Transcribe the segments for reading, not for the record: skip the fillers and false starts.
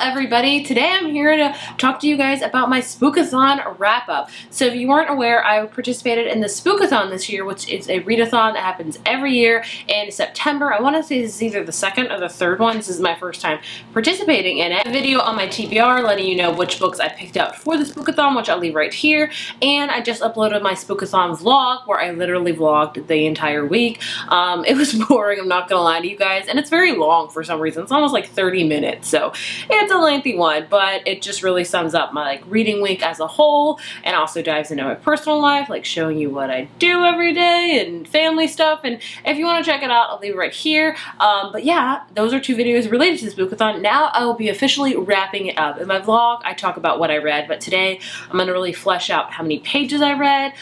everybody. Today I'm here to talk to you guys about my Spookathon Wrap Up. So if you weren't aware, I participated in the Spookathon this year, which is a readathon that happens every year in September. I want to say this is either the second or the third one. This is my first time participating in it. A video on my TBR letting you know which books I picked out for the Spookathon, which I'll leave right here. And I just uploaded my Spookathon vlog where I literally vlogged the entire week. It was boring, I'm not gonna lie to you guys, and it's very long for some reason. It's almost like 30 minutes, so it's a lengthy one, but it just really sums up my reading week as a whole and also dives into my personal life, like showing you what I do every day and family stuff. And if you want to check it out, I'll leave it right here. But yeah, those are two videos related to the Spookathon. Now I will be officially wrapping it up. In my vlog, I talk about what I read, but today I'm going to really flesh out how many pages I read,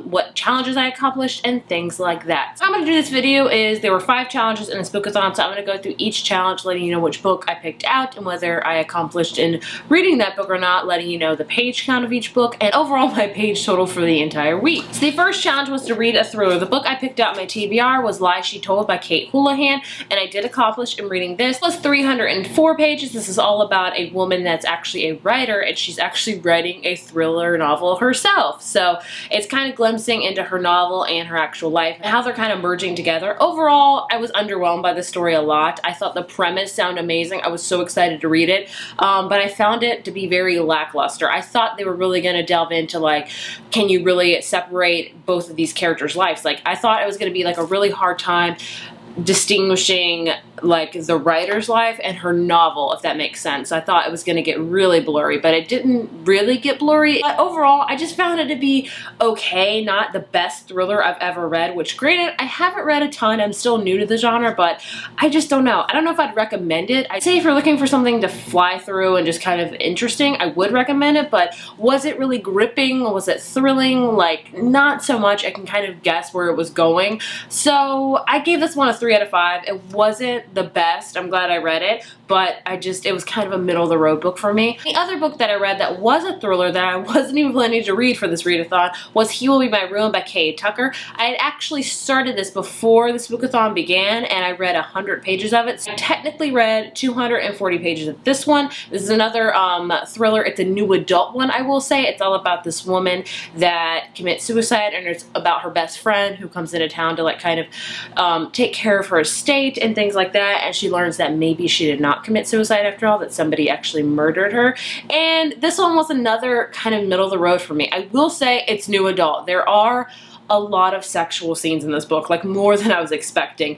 what challenges I accomplished, and things like that. So I'm going to do this video is there were 5 challenges in the Spookathon, so I'm going to go through each challenge, letting you know which book I picked out and whether I accomplished in reading that book or not, letting you know the page count of each book and overall my page total for the entire week. So the first challenge was to read a thriller. The book I picked out in my TBR was Lies She Told by Kate Houlihan, and I did accomplish in reading this. It was 304 pages. This is all about a woman that's actually a writer, and she's actually writing a thriller novel herself. So it's kind of glimpsing into her novel and her actual life and how they're kind of merging together. Overall, I was underwhelmed by the story a lot. I thought the premise sounded amazing. I was so excited to read it, but I found it to be very lackluster. I thought they were really going to delve into, like, can you really separate both of these characters' lives? Like, I thought it was going to be like a really hard time distinguishing like the writer's life and her novel, if that makes sense. I thought it was going to get really blurry, but it didn't really get blurry. But overall, I just found it to be okay, not the best thriller I've ever read, which granted, I haven't read a ton. I'm still new to the genre, but I just don't know. I don't know if I'd recommend it. I'd say if you're looking for something to fly through and just kind of interesting, I would recommend it, but was it really gripping? Was it thrilling? Like, not so much. I can kind of guess where it was going. So I gave this one a 3 out of 5. It wasn't the best. I'm glad I read it, but it was kind of a middle of the road book for me. The other book that I read that was a thriller that I wasn't even planning to read for this readathon was He Will Be My Ruin by K.A. Tucker. I had actually started this before the Spookathon began, and I read 100 pages of it. So I technically read 240 pages of this one. This is another thriller. It's a new adult one, I will say. It's all about this woman that commits suicide, and it's about her best friend who comes into town to like kind of take care of her estate and things like that. And she learns that maybe she did not commit suicide after all, that somebody actually murdered her. And this one was another kind of middle of the road for me. I will say it's new adult. There are a lot of sexual scenes in this book, like more than I was expecting.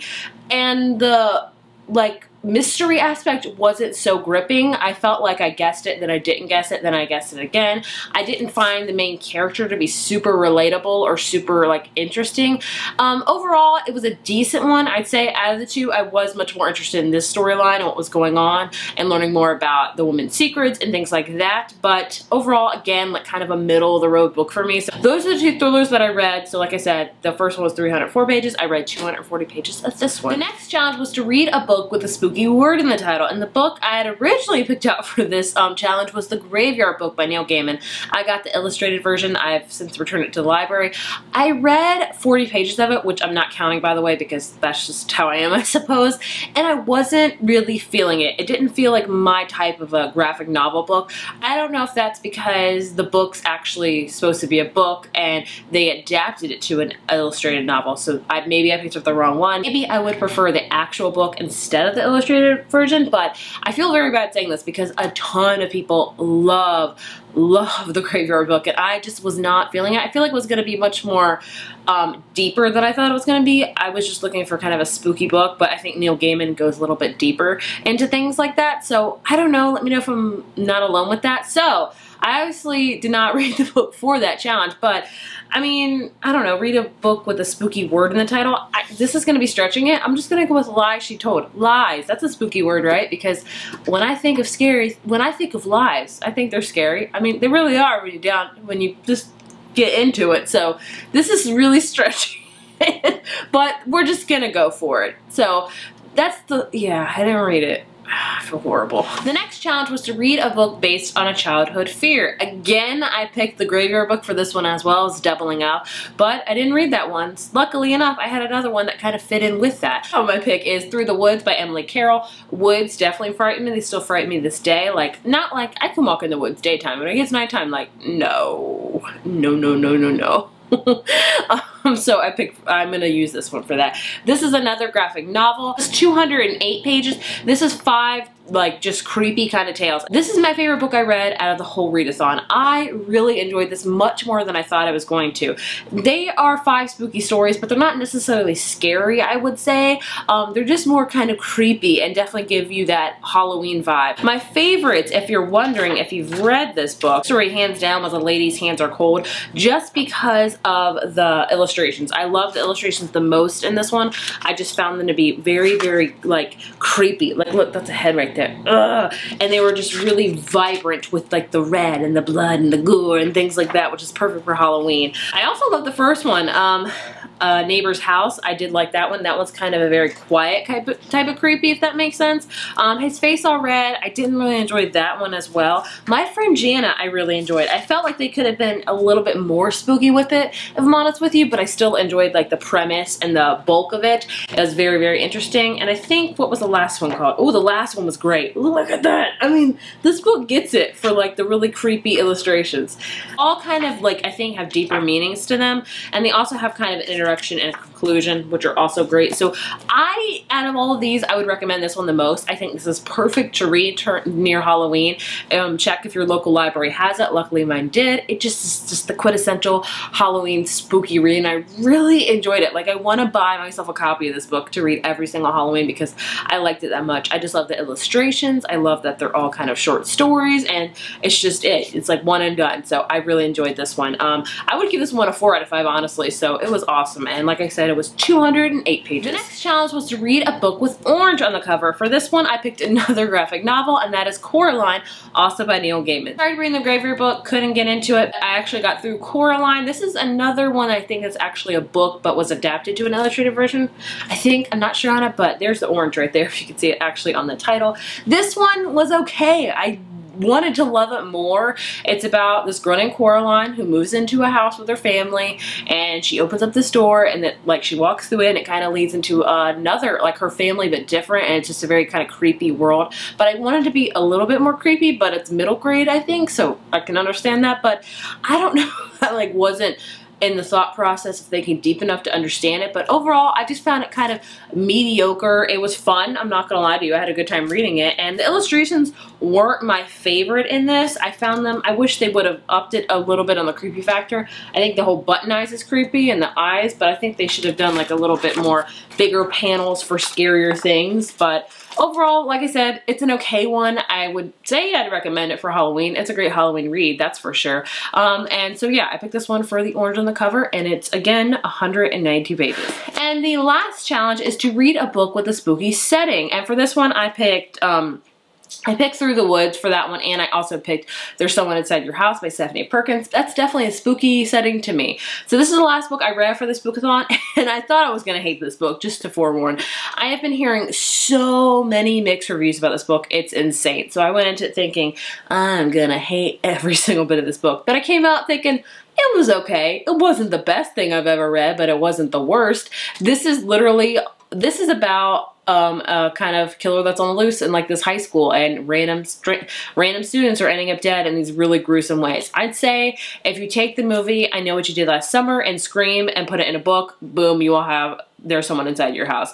And the like mystery aspect wasn't so gripping. I felt like I guessed it, then I didn't guess it, then I guessed it again. I didn't find the main character to be super relatable or super like interesting. Overall, it was a decent one. I'd say out of the two, I was much more interested in this storyline and what was going on and learning more about the woman's secrets and things like that. But overall, again, like kind of a middle of the road book for me. So those are the 2 thrillers that I read. So like I said, the first one was 304 pages. I read 240 pages of this one. The next challenge was to read a book with a spooky word in the title, and the book I had originally picked out for this challenge was The Graveyard Book by Neil Gaiman. I got the illustrated version. I've since returned it to the library. I read 40 pages of it, which I'm not counting, by the way, because that's just how I am, I suppose, and I wasn't really feeling it. It didn't feel like my type of a graphic novel book. I don't know if that's because the book's actually supposed to be a book and they adapted it to an illustrated novel, so maybe I picked up the wrong one. Maybe I would prefer the actual book instead of the illustrated version, but I feel very bad saying this because a ton of people love The Graveyard Book, and I just was not feeling it. I feel like it was going to be much more deeper than I thought it was going to be. I was just looking for kind of a spooky book, but I think Neil Gaiman goes a little bit deeper into things like that, so I don't know. Let me know if I'm not alone with that. So I obviously did not read the book for that challenge, but I mean, I don't know, read a book with a spooky word in the title. This is going to be stretching it. I'm just going to go with Lies She Told. Lies, that's a spooky word, right? Because when I think of lies, I think they're scary. I mean, they really are when you just get into it. So this is really stretching, but we're just going to go for it. So that's yeah, I didn't read it. I feel horrible. The next challenge was to read a book based on a childhood fear. Again, I picked the Graveyard Book for this one as well as Doubling Up, but I didn't read that one. Luckily enough, I had another one that kind of fit in with that. My pick is Through the Woods by Emily Carroll. Woods definitely frighten me. They still frighten me this day. Like, not like I can walk in the woods daytime, but when it gets nighttime, like, no. No, no, no, no, no. So I'm gonna use this one for that. This is another graphic novel. It's 208 pages. This is 5 like just creepy kind of tales. This is my favorite book I read out of the whole readathon. I really enjoyed this much more than I thought I was going to. They are 5 spooky stories, but they're not necessarily scary, I would say. They're just more kind of creepy and definitely give you that Halloween vibe. My favorites, if you're wondering if you've read this book, story hands down was A Lady's Hands Are Cold, just because of the illustrations. I love the illustrations the most in this one. I just found them to be very, very like creepy. Like, look, that's a head right there. Ugh. And they were just really vibrant with like the red and the blood and the gore and things like that, which is perfect for Halloween. I also love the first one, Neighbor's House. I did like that one. That was kind of a very quiet type of creepy, if that makes sense. His Face All Red, I didn't really enjoy that one as well. My Friend Jana, I really enjoyed. I felt like they could have been a little bit more spooky with it, if I'm honest with you, but I still enjoyed like the premise and the bulk of it. It was very, very interesting. And I think, what was the last one called? Oh, the last one was great. Look at that. I mean, this book gets it for like the really creepy illustrations. All kind of like, I think, have deeper meanings to them. And they also have kind of an introduction and a conclusion, which are also great. So out of all of these, I would recommend this one the most. I think this is perfect to read near Halloween. Check if your local library has it. Luckily mine did. It just is just the quintessential Halloween spooky read, and I really enjoyed it. Like, I want to buy myself a copy of this book to read every single Halloween because I liked it that much. I just love the illustrations. I love that they're all kind of short stories, and it's just it's like one and done. So I really enjoyed this one. I would give this one a 4 out of 5, honestly. So it was awesome, and like I said, it was 208 pages. The next challenge was to read a book with orange on the cover. For this one, I picked another graphic novel, and that is Coraline, also by Neil Gaiman. Tried reading the Graveyard Book, couldn't get into it. I actually got through Coraline. This is another one I think is actually a book, but was adapted to an illustrated version. I think, I'm not sure on it, but there's the orange right there, if you can see it actually on the title. This one was okay. I wanted to love it more. It's about this girl named Coraline who moves into a house with her family, and she opens up this door, and then like she walks through it, and it kind of leads into another, like her family but different, and it's just a very kind of creepy world. But I wanted to be a little bit more creepy, but it's middle grade, I think, so I can understand that. But I don't know, I like wasn't in the thought process of thinking deep enough to understand it. But overall, I just found it kind of mediocre. It was fun, I'm not gonna lie to you. I had a good time reading it, and the illustrations weren't my favorite in this. I found them, I wish they would have upped it a little bit on the creepy factor. I think the whole button eyes is creepy, and the eyes, but I think they should have done like a little bit more bigger panels for scarier things. But overall, like I said, it's an okay one. I would say I'd recommend it for Halloween. It's a great Halloween read, that's for sure. And so yeah, I picked this one for the orange on the cover, and it's again 192 pages. And the last challenge is to read a book with a spooky setting. And for this one, I picked Through the Woods for that one, and I also picked There's Someone Inside Your House by Stephanie Perkins. That's definitely a spooky setting to me. So this is the last book I read for this Spookathon, and I thought I was going to hate this book, just to forewarn. I have been hearing so many mixed reviews about this book, it's insane. So I went into it thinking, I'm going to hate every single bit of this book. But I came out thinking, it was okay. It wasn't the best thing I've ever read, but it wasn't the worst. This is about a kind of killer that's on the loose in like this high school, and random students are ending up dead in these really gruesome ways. I'd say if you take the movie I Know What You Did Last Summer and Scream and put it in a book, boom, you will have There's Someone Inside Your House.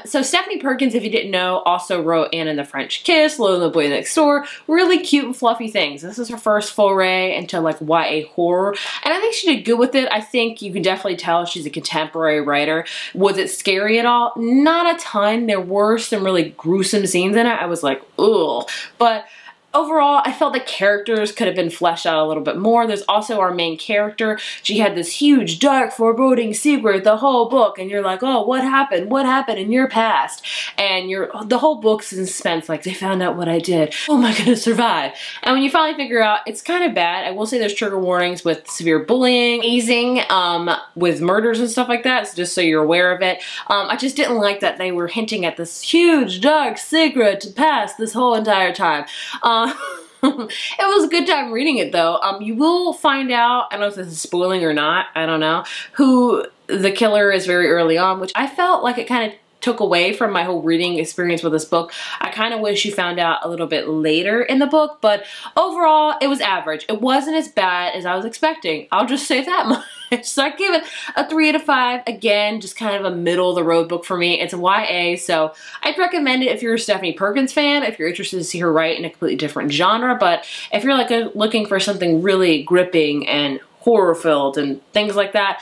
So Stephanie Perkins, if you didn't know, also wrote Anne and the French Kiss, Lola and the Boy Next Door, really cute and fluffy things. This is her first foray into like YA horror, and I think she did good with it. I think you can definitely tell she's a contemporary writer. Was it scary at all? Not a ton. There were some really gruesome scenes in it. I was like, ugh. But Overall, I felt the characters could have been fleshed out a little bit more. There's also our main character. She had this huge, dark, foreboding secret the whole book, and you're like, oh, what happened? What happened in your past? And the whole book's in suspense, like, they found out what I did. Oh, am I gonna survive? And when you finally figure out, it's kind of bad. I will say there's trigger warnings with severe bullying, hazing, with murders and stuff like that, so just so you're aware of it. I just didn't like that they were hinting at this huge, dark secret to pass this whole entire time. It was a good time reading it though. You will find out, I don't know if this is spoiling or not, I don't know, who the killer is very early on, which I felt like it kind of took away from my whole reading experience with this book. I kind of wish you found out a little bit later in the book, but overall it was average. It wasn't as bad as I was expecting. I'll just say that much. So I give it a 3 out of 5. Again, just kind of a middle of the road book for me. It's a YA, so I'd recommend it if you're a Stephanie Perkins fan, if you're interested to see her write in a completely different genre, but if you're like looking for something really gripping and horror-filled and things like that,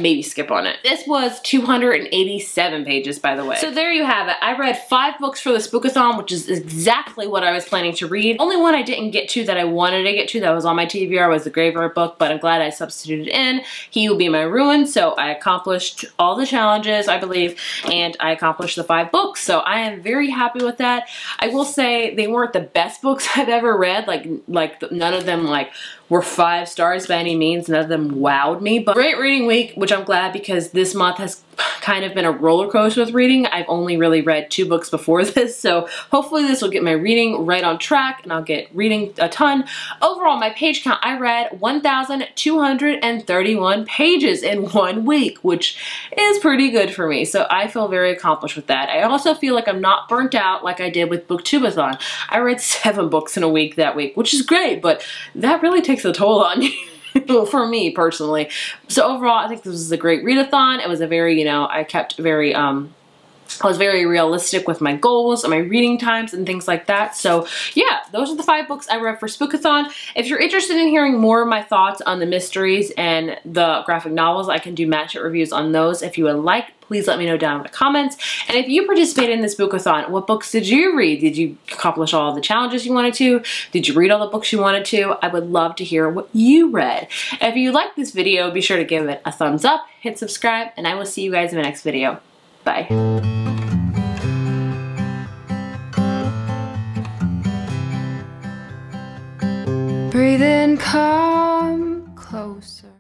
maybe skip on it. This was 287 pages, by the way. So there you have it. I read 5 books for the Spookathon, which is exactly what I was planning to read. Only one I didn't get to that I wanted to get to that was on my TBR was the Graveyard book, but I'm glad I substituted in He Will Be My Ruin. So I accomplished all the challenges, I believe, and I accomplished the 5 books. So I am very happy with that. I will say they weren't the best books I've ever read. None of them were 5 stars by any means. None of them wowed me, but great reading week, which I'm glad because this month has kind of been a roller coaster with reading. I've only really read 2 books before this, so hopefully this will get my reading right on track and I'll get reading a ton. Overall, my page count, I read 1,231 pages in 1 week, which is pretty good for me, so I feel very accomplished with that. I also feel like I'm not burnt out like I did with Booktubeathon. I read 7 books in a week that week, which is great, but that really takes a toll on you. For me personally. So overall, I think this was a great readathon. It was a very, I kept very, I was very realistic with my goals and my reading times and things like that. So yeah, those are the 5 books I read for Spookathon. If you're interested in hearing more of my thoughts on the mysteries and the graphic novels, I can do match-it reviews on those. If you would like, please let me know down in the comments. And if you participated in this Spookathon, what books did you read? Did you accomplish all the challenges you wanted to? Did you read all the books you wanted to? I would love to hear what you read. If you liked this video, be sure to give it a thumbs up, hit subscribe, and I will see you guys in the next video. Bye. Breathe in, come closer.